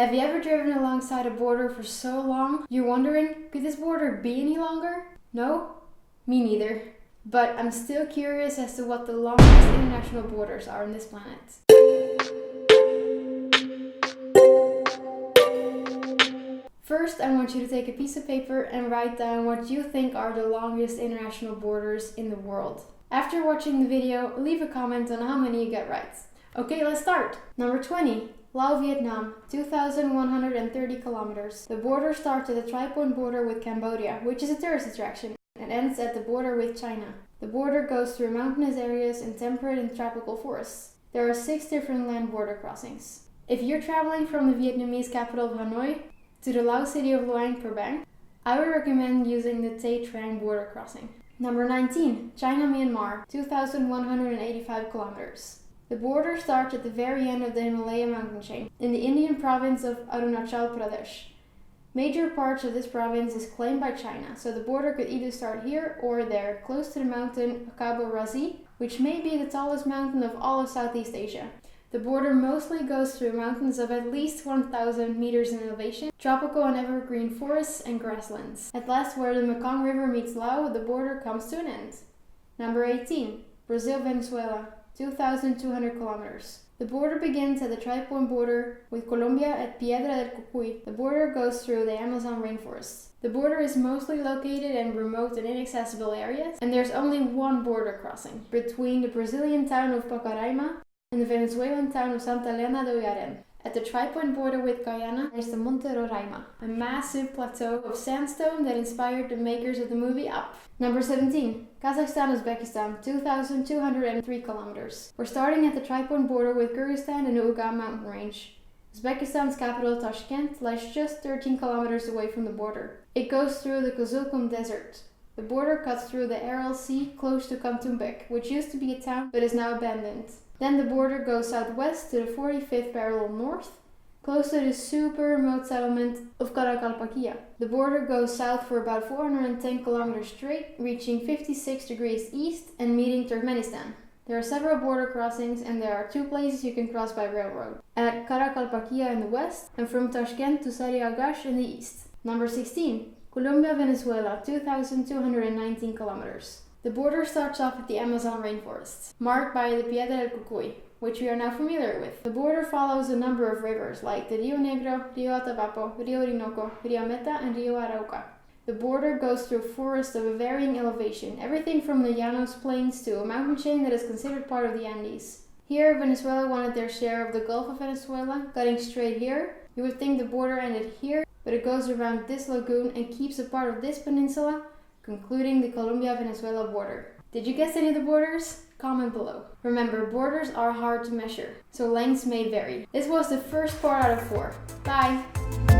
Have you ever driven alongside a border for so long, you're wondering, could this border be any longer? No? Me neither. But I'm still curious as to what the longest international borders are on this planet. First, I want you to take a piece of paper and write down what you think are the longest international borders in the world. After watching the video, leave a comment on how many you get right. Okay, let's start! Number 20. Laos, Vietnam, 2,130 kilometers. The border starts at the tri-point border with Cambodia, which is a tourist attraction, and ends at the border with China. The border goes through mountainous areas and temperate and tropical forests. There are 6 different land border crossings. If you're traveling from the Vietnamese capital of Hanoi to the Lao city of Luang Prabang, I would recommend using the Tay Trang border crossing. Number 19. China, Myanmar, 2,185 kilometers. The border starts at the very end of the Himalaya mountain chain, in the Indian province of Arunachal Pradesh. Major parts of this province is claimed by China, so the border could either start here or there, close to the mountain Cabo Razi, which may be the tallest mountain of all of Southeast Asia. The border mostly goes through mountains of at least 1,000 meters in elevation, tropical and evergreen forests, and grasslands. At last, where the Mekong River meets Laos, the border comes to an end. Number 18. Brazil, Venezuela, 2,200 kilometers. The border begins at the tri-point border with Colombia at Piedra del Cucuy. The border goes through the Amazon rainforest. The border is mostly located in remote and inaccessible areas, and there's only one border crossing between the Brazilian town of Pacaraima and the Venezuelan town of Santa Elena do Uyarén. At the tri-point border with Guyana is the Monte Roraima, a massive plateau of sandstone that inspired the makers of the movie Up. Number 17. Kazakhstan, Uzbekistan, 2,203 kilometers. We're starting at the tri-point border with Kyrgyzstan and the Ugam mountain range. Uzbekistan's capital Tashkent lies just 13 kilometers away from the border. It goes through the Kızılkum Desert. The border cuts through the Aral Sea close to Kamtumbek, which used to be a town but is now abandoned. Then the border goes southwest to the 45th parallel north, close to the super remote settlement of Karakalpakia. The border goes south for about 410 kilometers straight, reaching 56 degrees east and meeting Turkmenistan. There are several border crossings, and there are 2 places you can cross by railroad. At Karakalpakia in the west, and from Tashkent to Sariagash in the east. Number 16. Colombia, Venezuela, 2,219 kilometers. The border starts off at the Amazon rainforests, marked by the Piedra del Cucuy, which we are now familiar with. The border follows a number of rivers like the Rio Negro, Rio Atabapo, Rio Orinoco, Rio Meta, and Rio Arauca. The border goes through forests of a varying elevation, everything from the Llanos Plains to a mountain chain that is considered part of the Andes. Here, Venezuela wanted their share of the Gulf of Venezuela, cutting straight here. You would think the border ended here, but it goes around this lagoon and keeps a part of this peninsula, concluding the Colombia-Venezuela border. Did you guess any of the borders? Comment below. Remember, borders are hard to measure, so lengths may vary. This was the first part out of 4. Bye!